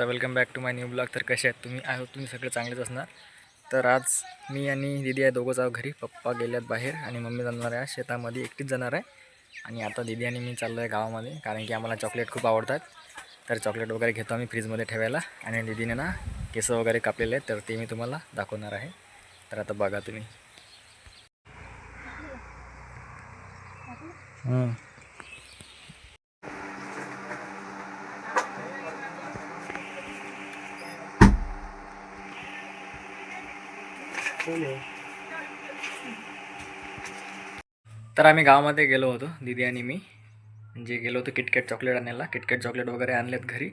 नमस्कार, welcome back to my new blog. तर कसे आहेत तुम्ही? आय होप तुम्ही सगळे चांगलेच असणार. तर आज मी आणि दीदी आहे दोघंच आहोत घरी. पप्पा गेल्यात बाहेर आणि मम्मी जाणार आहे शेतामध्ये, एकटीच जाणार आहे. आणि आता दीदी आणि मी चाललो आहे गावामध्ये, कारण की आम्हाला चॉकलेट खूप आवडतात. तर चॉकलेट वगैरे घेतो आम्ही फ्रीजमध्ये ठेवायला. आणि दीदीने ना केस वगैरे कापलेले आहेत, तर ते मी तुम्हाला दाखवणार आहे. तर आता बघा तुम्ही. तर आम्ही गावामध्ये गेलो होतो दीदी आणि मी, म्हणजे गेलो होतो किटकॅट चॉकलेट आणायला. किटकॅट चॉकलेट वगैरे आणलेत घरी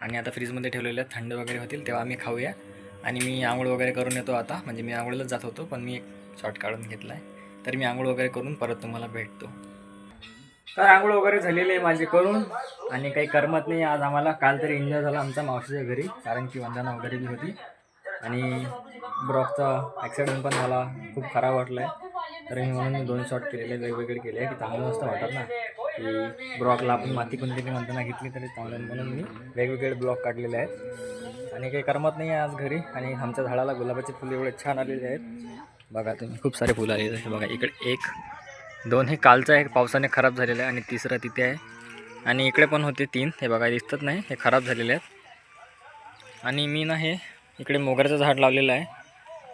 आणि आता फ्रीजमध्ये ठेवलेले आहेत, थंड वगैरे होतील तेव्हा आम्ही खाऊया. आणि मी आंघोळ वगैरे करून येतो आता, म्हणजे मी आंघोळीलाच जात होतो पण मी एक शॉर्ट काढून घेतला आहे. तर मी आंघोळ वगैरे करून परत तुम्हाला भेटतो. तर आंघोळ वगैरे झालेली आहे माझी करून, आणि काही करमत नाही आज आम्हाला. काल तरी एन्जॉय झाला आमचा मावशीच्या घरी, कारण की वंदना वगैरे बी होती. आणि ब्रॉकचा ॲक्सिडेंट पण मला खूप खराब वाटला आहे. तर मी म्हणून 2 शॉट केलेले, वेगवेगळे केले की चांगलं नसतं वाटत ना, की ब्लॉकला आपण माती कोणती वंदना घेतली तरी चांगलं, म्हणून मी वेगवेगळे ब्लॉक काढलेले आहेत. आणि काही करमत नाही आज घरी. आणि आमच्या झाडाला गुलाबाचे फुलं एवढे छान आलेले आहेत, बघा तुम्ही. खूप सारे फुलं आलेले आहेत बघा. इकडे 1 2 हे कालचं आहे, पावसाने खराब झालेलं आहे. आणि तिसरं तिथे आहे. आणि इकडे पण होते 3, हे बघा दिसतात नाही, हे खराब झालेले आहेत. आणि मी ना हे इकडे मोगऱ्याचं झाड लावलेलं आहे.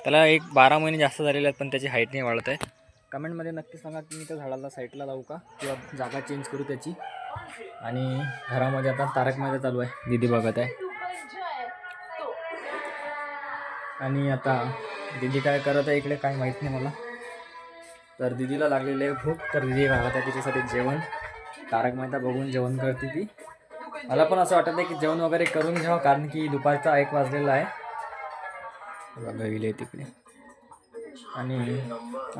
त्याला 12 महिने जास्त झालेले आहेत, पण त्याची हाईट नाही वाढत आहे. कमेंटमध्ये नक्की सांगा की मी त्या झाडाला साईडला लावू का, किंवा जागा चेंज करू त्याची. आणि घरामध्ये आता तारक मेहता चालू आहे, दीदी बघत आहे. आणि आता दीदी काय करत आहे इकडे काय माहीत नाही मला. तर दीदीला लागलेली आहे भूक, तर दीदी घालत आहे तिच्यासाठी जेवण. तारक मेहता बघून जेवण करते ती. मला पण असं वाटत आहे की जेवण वगैरे करून घ्यावं, कारण की दुपारचा 1 वाजलेला आहे. बघा तिकडे. आणि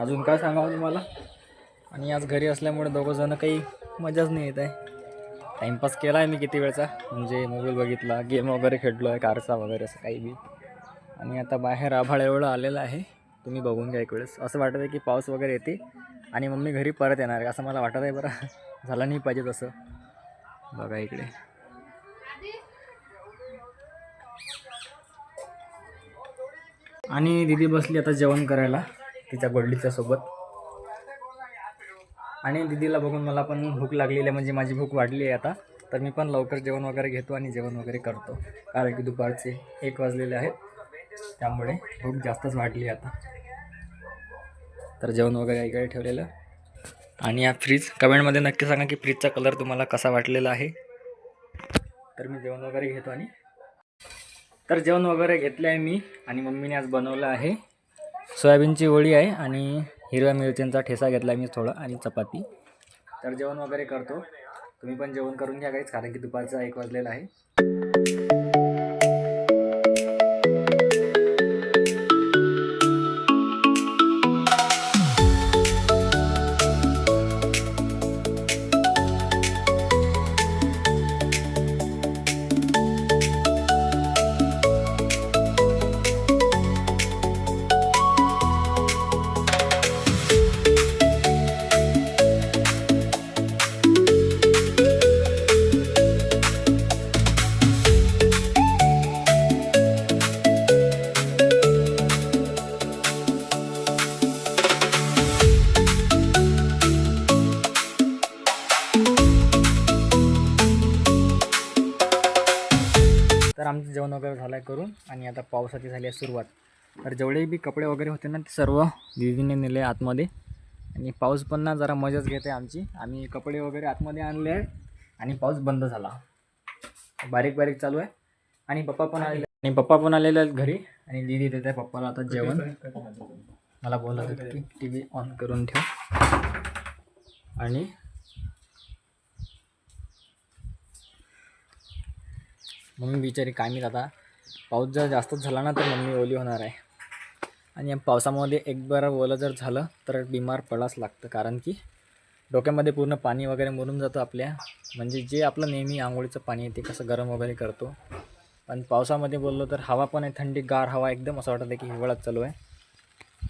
अजून काय सांगावं तुम्हाला. आणि आज घरी असल्यामुळे दोघंजणं काही मजाच नाही येत आहे. टाईमपास केला आहे मी किती वेळचा, म्हणजे मोबाईल बघितला, गेम वगैरे खेळलो आहे, कारचा वगैरे असं काही बी. आणि आता बाहेर आभाळ एवढं आलेलं आहे, तुम्ही बघून घ्या एक वेळेस. असं वाटत आहे की पाऊस वगैरे येते आणि मम्मी घरी परत येणार आहे, असं मला वाटत आहे. बरं झालं नाही पाहिजे तसं. बघा इकडे. आणि दीदी बसली आता जेवण करायला तिच्या गोल्डीच्या सोबत. आणि दीदीला बघून मला पण भूक लागलेली आहे, म्हणजे माझी भूक वाढली आहे आता. तर मी पण लवकर जेवण वगैरे घेतो आणि जेवण वगैरे करतो, कारण की दुपारचे 1 वाजलेले आहेत, त्यामुळे भूक जास्तच वाढली आता. तर जेवण वगैरे इकडे ठेवलेलं. आणि या फ्रीज, कमेंटमध्ये नक्की सांगा की फ्रीजचा कलर तुम्हाला कसा वाटलेला आहे. तर मी जेवण वगैरे घेतो. आणि तर जेवण वगैरे घेतलं आहे मी, आणि मम्मीने आज बनवलं आहे सोयाबीनची वडी आहे, आणि हिरव्या मिरच्यांचा ठेसा घेतला आहे मी थोडा, आणि चपाती. तर जेवण वगैरे करतो, तुम्ही पण जेवण करून घ्या काहीच, कारण की दुपारचा 1 वाजलेला आहे. तर आमचं जेवण वगैरे झालं आहे करून, आणि आता पावसाची झाली आहे सुरुवात. तर जेवढे बी कपडे वगैरे होते ना, ते सर्व दीदीने नेले आतमध्ये. आणि पाऊस पण ना जरा मजाच घेते आमची. आम्ही कपडे वगैरे आतमध्ये आणले आहे, आणि पाऊस बंद झाला, बारीक बारीक चालू आहे. आणि पप्पा पण आलेले आहेत घरी. आणि दीदी देत आहे पप्पाला आता जेवण. मला बोलत होते की TV ऑन करून ठेव. आणि मम्मी बिचारी काय मी आता, पाऊस जर जास्तच झाला ना तर मम्मी ओली होणार आहे. आणि या पावसामध्ये एक बार ओलं जर झालं तर बिमार पडावंच लागतं, कारण की डोक्यामध्ये पूर्ण पाणी वगैरे मुरून जातं आपल्या. म्हणजे जे आपलं नेहमी आंघोळीचं पाणी आहे ते कसं गरम वगैरे करतो, पण पावसामध्ये बोललो तर हवा पण आहे, थंडी गार हवा, एकदम असं वाटतं की हिवाळाच चालू आहे.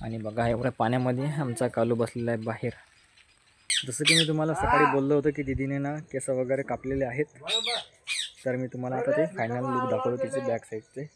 आणि बघा एवढ्या पाण्यामध्ये आमचा कालू बसलेला आहे बाहेर. जसं की मी तुम्हाला सकाळी बोललो होतो की दीदीने ना केस वगैरे कापलेले आहेत. तर मी तुम्हाला आता ते फायनल लुक दाखवतो तिचे बॅक साईडचे.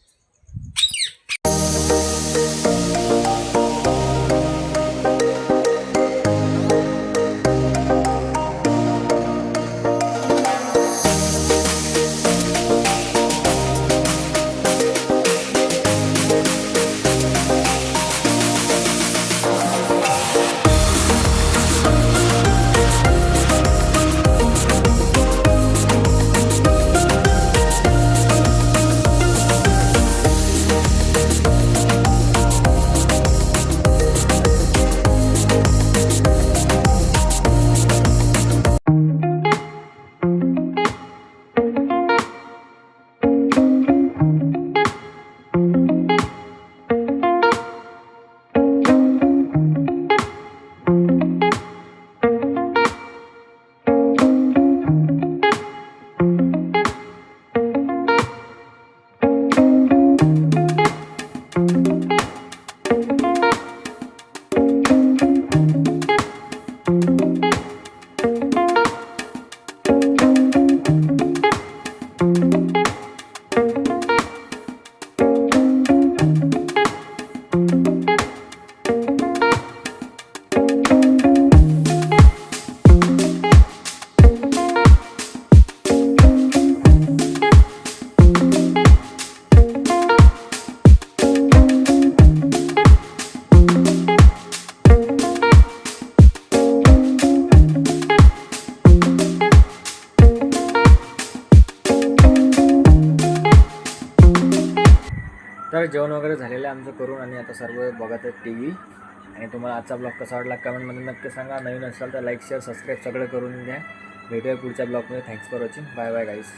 तर जेवण वगैरे झालेलं आहे आमचं करून आणि आता सर्व बघत आहेत TV. आणि तुम्हाला आजचा ब्लॉग कसा वाटला कमेंटमध्ये नक्की सांगा. नवीन असाल तर लाईक शेअर सबस्क्राईब सगळं करून द्या. भेटूया पुढच्या ब्लॉगमध्ये. Thanks for watching. Bye bye guys.